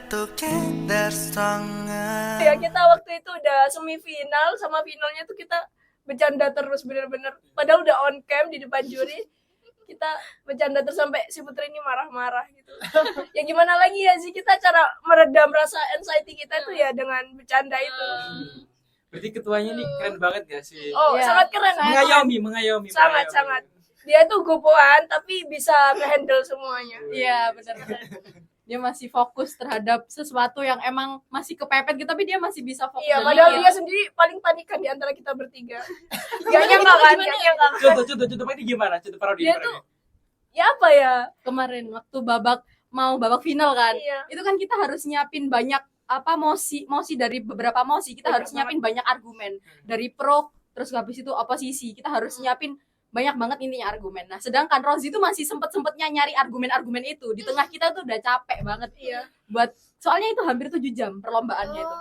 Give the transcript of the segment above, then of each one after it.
together stronger. Ya kita waktu itu udah semifinal sama finalnya tuh kita bercanda terus bener-bener. Padahal udah on cam di depan juri. Kita bercanda terus sampai si Putri ini marah-marah gitu. Ya gimana lagi ya sih, kita cara meredam rasa anxiety kita tuh ya dengan bercanda itu. Berarti ketuanya nih keren banget gak sih? Oh, Ya, sangat keren. Mengayomi. Sangat. Dia tuh gopoan tapi bisa nge-handle semuanya. Iya, benar-benar. Dia masih fokus terhadap sesuatu yang emang masih kepepet gitu, tapi dia masih bisa fokus. Iya, dan padahal mikir. dia sendiri paling panikan di antara kita bertiga. Gak nyangka kan, gak nyangka. Contoh ini gimana? Contoh parodi. Dia tuh, ya apa ya? Kemarin waktu babak final kan, Iya. itu kan kita harus nyiapin banyak mosi dari beberapa mosi, kita Banyak harus nyiapin banyak argumen dari pro, terus habis itu oposisi, kita harus nyiapin banyak banget intinya argumen. Nah, sedangkan Rozi itu masih sempetnya nyari argumen-argumen itu di tengah kita tuh udah capek banget. Iya. Soalnya itu hampir 7 jam perlombaannya itu.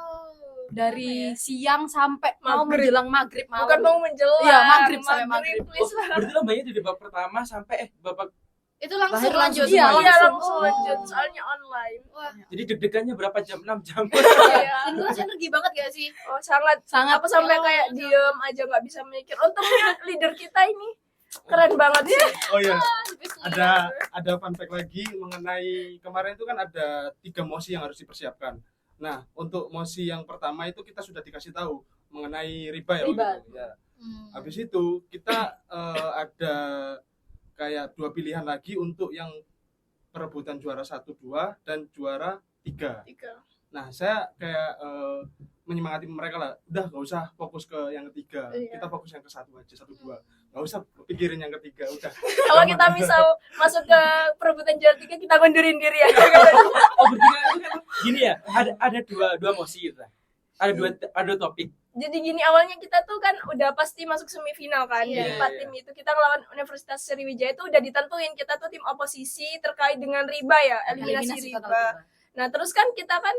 Dari siang sampai mau Maghrib. menjelang maghrib malam. Bukan mau menjelang. Iya, maghrib sampai maghrib. please lah. Berarti lombanya dari babak pertama sampai babak. Itu langsung Langsung lanjut. Iya, semuanya. Iya, langsung. langsung lanjut. Soalnya online. Wah, Jadi deg-degannya berapa jam? 6 jam. Iya. dan itu energi banget gak sih? Oh, sangat. Sangat Apa sampai Oh, kayak sangat. diem aja nggak bisa mikir. Untungnya leader kita ini keren banget sih. Oh iya, Ada ada fun fact lagi mengenai kemarin itu kan ada 3 mosi yang harus dipersiapkan. Nah, untuk mosi yang pertama itu kita sudah dikasih tahu mengenai riba ya. Riba. waktu itu. Ya. Habis itu kita ada kayak 2 pilihan lagi untuk yang perebutan juara 1, 2 dan juara 3. Nah, saya kayak menyemangati mereka lah, udah gak usah fokus ke yang ketiga, Iya. kita fokus yang ke 1 aja, 1, 2, gak usah pikirin yang ketiga, udah. Kalau kita misal masuk ke perebutan juara 3, kita ngundurin diri aja. Oh, berarti kan itu kan gini ya. Ada dua mosi gitu. Ada topik. Jadi gini, awalnya kita tuh kan udah pasti masuk semifinal kan. Iya, Di 4 tim itu kita ngelawan Universitas Sriwijaya itu udah ditentuin kita tuh tim oposisi terkait dengan riba ya, eliminasi total riba. Nah, terus kan kita kan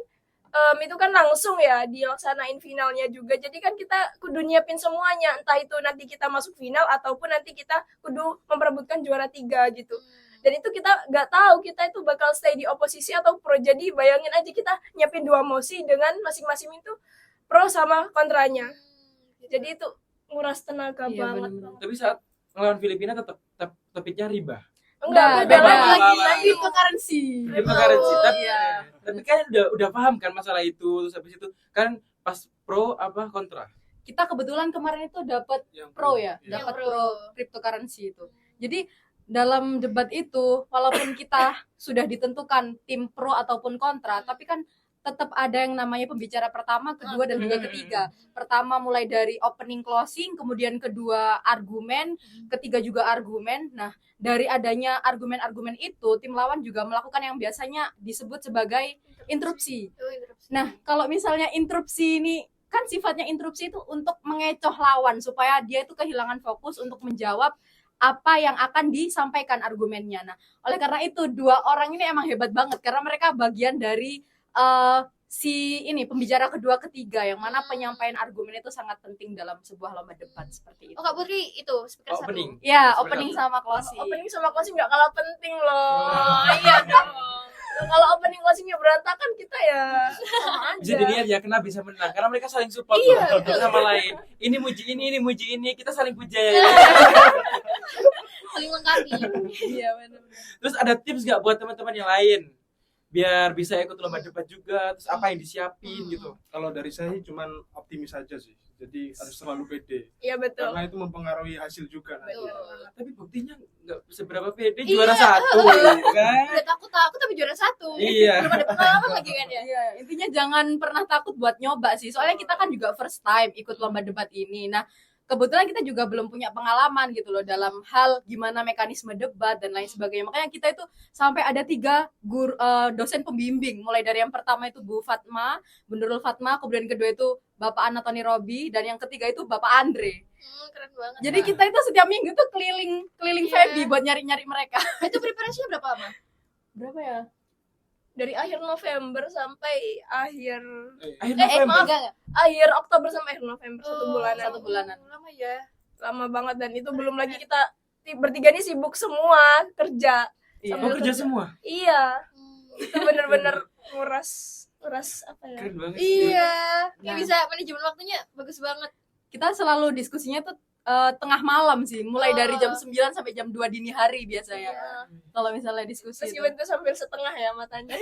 itu kan langsung ya dilaksanain finalnya juga. Jadi kan kita kudu nyiapin semuanya, entah itu nanti kita masuk final ataupun nanti kita kudu memperebutkan juara 3 gitu. Dan itu kita nggak tahu kita itu bakal stay di oposisi atau pro. Jadi bayangin aja kita nyiapin 2 mosi dengan masing-masing itu pro sama kontranya. Jadi itu nguras tenaga Iya, banget. bener-bener. Tapi saat ngelawan Filipina tetap topiknya riba. Enggak, beda beda lagi. lagi. Cryptocurrency. Cryptocurrency. iya. Tapi kan udah paham kan masalah itu. Terus habis itu kan pas pro apa kontra. Kita kebetulan kemarin itu dapat Yang pro ya, Iya. dapat Yang pro. pro cryptocurrency itu. Jadi dalam debat itu walaupun kita sudah ditentukan tim pro ataupun kontra, tapi kan tetap ada yang namanya pembicara pertama, kedua dan juga ketiga. Pertama mulai dari opening closing, kemudian kedua argumen, ketiga juga argumen. Nah, dari adanya argumen-argumen itu, tim lawan juga melakukan yang biasanya disebut sebagai interupsi. Nah, kalau misalnya interupsi ini kan sifatnya interupsi itu untuk mengecoh lawan supaya dia itu kehilangan fokus untuk menjawab apa yang akan disampaikan argumennya. Nah, oleh karena itu 2 orang ini emang hebat banget karena mereka bagian dari si ini pembicara kedua ketiga yang mana penyampaian argumen itu sangat penting dalam sebuah lomba debat seperti itu. Oh, Kak Putri itu speaker satu. Opening. Ya, opening sama closing. Opening sama closing nggak kalah penting loh. Oh, iya dong. Kalau opening closingnya berantakan kita ya sama aja. Bisa dilihat ya kenapa bisa menang karena mereka saling support Iya, loh, betul. sama lain. Ini muji ini, kita saling puja ya. Saling lengkapi. Iya, benar. Terus ada tips nggak buat teman-teman yang lain biar bisa ikut lomba debat juga? Terus apa yang disiapin gitu? Kalau dari saya sih cuman optimis saja sih, jadi harus selalu pede, Iya betul. karena itu mempengaruhi hasil juga nanti. Tapi buktinya nggak seberapa pede Iya. juara 1 kan? Udah takut tapi juara 1. Iya. Belum ada pengalaman lagi kan ya. Iya, intinya jangan pernah takut buat nyoba sih. Soalnya kita kan juga first time ikut lomba debat ini. Nah, kebetulan kita juga belum punya pengalaman gitu loh dalam hal gimana mekanisme debat dan lain sebagainya. Makanya kita itu sampai ada 3 dosen pembimbing. Mulai dari yang pertama itu Bu Nurul Fatma, kemudian kedua itu Bapak Anatoni Robi, dan yang ketiga itu Bapak Andre. Keren banget. Jadi kita itu setiap minggu tuh keliling Iya. Feby buat nyari-nyari mereka. Itu preparasinya berapa lama? Berapa ya? Dari akhir November sampai akhir Akhir November. Enggak. akhir Oktober sampai akhir November, 1 bulanan. 1 bulanan. Lama ya. Lama banget, dan itu belum lagi kita bertiga ini sibuk semua kerja. Iya. Oh, kerja semua. Iya. Itu bener-bener nguras apa ya? Keren banget sih. Iya, nggak Nah. bisa manajemen waktunya bagus banget. Kita selalu diskusinya tuh tengah malam sih, mulai dari jam 9 sampai jam 2 dini hari biasanya. Kalau misalnya diskusi itu. Meskipun itu sambil setengah ya matanya.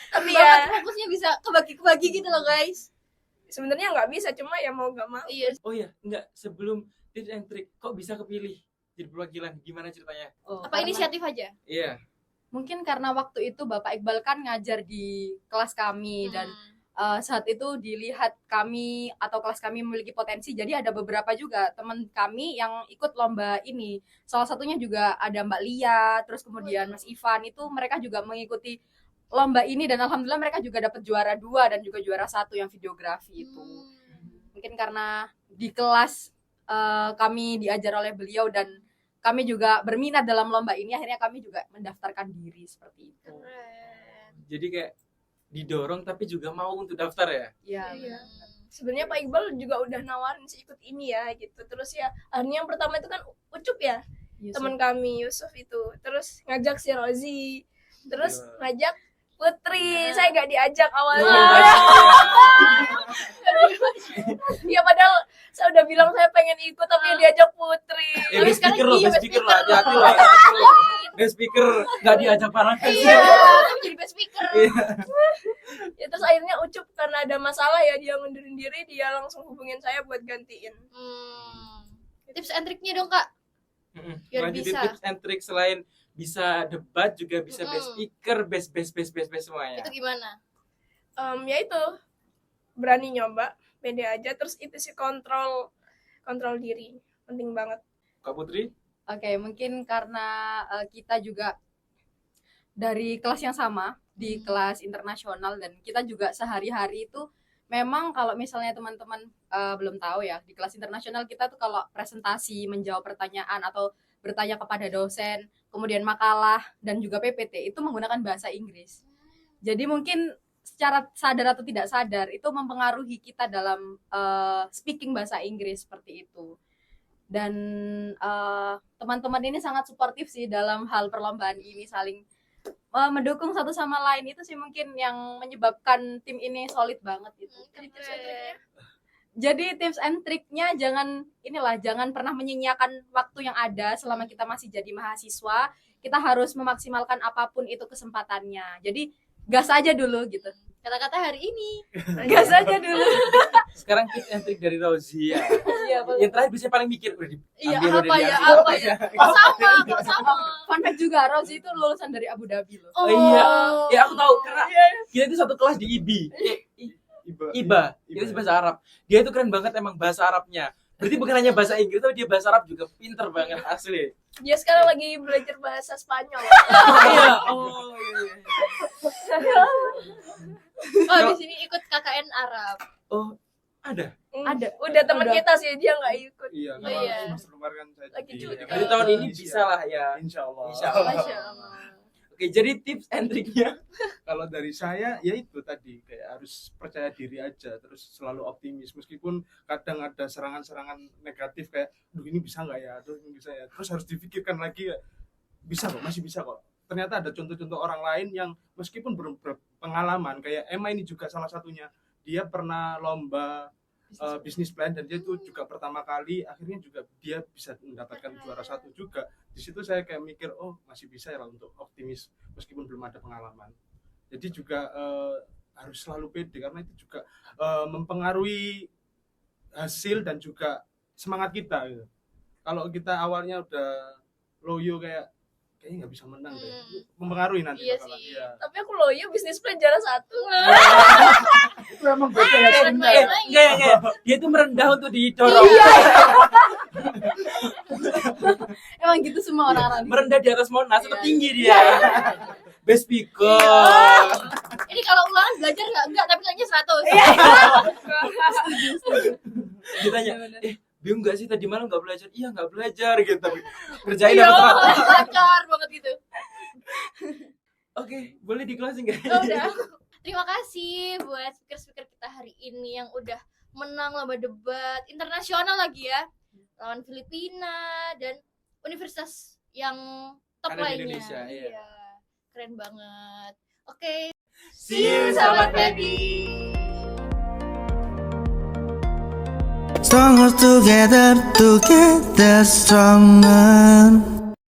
Tapi Banget, ya fokusnya bisa kebagi-kebagi gitu loh guys. sebenarnya nggak bisa, cuma ya mau nggak mau. Iya. Oh iya, enggak, sebelum tips and trick kok bisa kepilih jadi perwakilan, gimana ceritanya? Oh, Apa karena- inisiatif aja? Iya. Mungkin karena waktu itu Bapak Iqbal kan ngajar di kelas kami dan saat itu dilihat kami atau kelas kami memiliki potensi, jadi ada beberapa juga teman kami yang ikut lomba ini. Salah satunya juga ada Mbak Lia, terus kemudian Mas Ivan, itu mereka juga mengikuti lomba ini dan alhamdulillah mereka juga dapat juara 2 dan juga juara 1 yang videografi itu. Mungkin karena di kelas kami diajar oleh beliau dan kami juga berminat dalam lomba ini, akhirnya kami juga mendaftarkan diri seperti itu. Keren. Jadi kayak didorong tapi juga mau untuk daftar ya. Iya. Sebenarnya Pak Iqbal juga udah nawarin sih ikut ini ya gitu. Terus ya akhirnya yang pertama itu kan Ucup ya, teman kami Yusuf itu. Terus ngajak si Rozi. Terus Iya. ngajak Putri. Saya nggak diajak Oh, awalnya. Ya padahal saya udah bilang saya pengen ikut tapi yang diajak Putri. Ya, Tapi best sekarang speaker loh, iya, best best speaker speaker lah, hati-hati loh. loh, hati-hati loh. Best speaker nggak diajak para Iya, jadi best speaker. Ya terus akhirnya Ucup karena ada masalah ya dia ngundurin diri, dia langsung hubungin saya buat gantiin. Tips and triknya dong kak. Biar Lanjutin bisa. tips and trick selain bisa debat juga bisa best speaker, best semuanya. Itu gimana? Ya itu berani nyoba, pede aja, terus itu sih kontrol diri penting banget. Kak Putri? Oke, mungkin karena kita juga dari kelas yang sama, di kelas internasional, dan kita juga sehari-hari itu memang kalau misalnya teman-teman belum tahu ya, di kelas internasional kita tuh kalau presentasi, menjawab pertanyaan atau bertanya kepada dosen, kemudian makalah dan juga PPT itu menggunakan bahasa Inggris. Jadi mungkin secara sadar atau tidak sadar itu mempengaruhi kita dalam speaking bahasa Inggris seperti itu. Dan teman-teman ini sangat suportif sih dalam hal perlombaan ini, saling mendukung satu sama lain. Itu sih mungkin yang menyebabkan tim ini solid banget gitu. Jadi tips and triknya jangan pernah menyia-nyiakan waktu yang ada selama kita masih jadi mahasiswa. Kita harus memaksimalkan apapun itu kesempatannya. Jadi gas aja dulu gitu. Kata-kata hari ini. Gas aja dulu. Sekarang tips and trick dari Rozi ya. Iya, Yang terakhir biasanya paling mikir udah Iya, diambil, apa ya? Kok sama? Fun fact juga, Rozi itu lulusan dari Abu Dhabi loh. Oh iya. Ya aku tahu karena kita itu satu kelas di IBI. IBA. Itu bahasa Arab. Dia itu keren banget emang bahasa Arabnya. Berarti bukan hanya bahasa Inggris tapi dia bahasa Arab juga pinter banget asli. Dia sekarang lagi belajar bahasa Spanyol. Iya. Oh iya. Oh, di sini ikut KKN Arab. Oh, ada. Ada. Udah teman Udah. kita sih, dia nggak ikut. Iya, Oh, iya. semester kemarin kan saya Lagi jadi, cuti. Berarti tahun ini bisa lah ya. Insya Allah. Insya Allah. Masya Allah. Oke, jadi tips and triknya. Kalau dari saya ya itu tadi kayak harus percaya diri aja, terus selalu optimis meskipun kadang ada serangan-serangan negatif kayak duh ini bisa nggak ya, aduh ini bisa ya, terus harus dipikirkan lagi ya, bisa kok, masih bisa kok. Ternyata ada contoh-contoh orang lain yang meskipun belum berpengalaman kayak Emma ini juga salah satunya, dia pernah lomba bisnis plan dan dia itu juga pertama kali akhirnya juga dia bisa mendapatkan juara 1 juga. Di situ saya kayak mikir oh masih bisa ya untuk optimis meskipun belum ada pengalaman. Jadi juga harus selalu pede karena itu juga mempengaruhi hasil dan juga semangat kita gitu. Kalau kita awalnya udah loyo kayaknya nggak bisa menang deh, mempengaruhi nanti. Iya bakalan. sih. Iya. Tapi aku loyo bisnis plan juara 1. Itu emang beda ya sebenarnya. Enggak. Dia itu merendah untuk didorong. Emang gitu semua orang-orang. Merendah di atas Monas, tetap Iya. tinggi dia. Best speaker. Ini kalau ulangan belajar enggak, tapi nilainya 100. Ditanya, Bener. bingung nggak sih tadi malam nggak belajar? Iya nggak belajar gitu, tapi kerjain Iya, dapat 100. lancar banget gitu. Oke, boleh dikelasin nggak? Oh, udah. Terima kasih buat speaker-speaker kita hari ini yang udah menang lomba debat internasional lagi ya. Lawan Filipina dan universitas yang top Ada di lainnya. Indonesia, iya. keren banget. Oke, See you, Sahabat Baby. Stronger together, together stronger.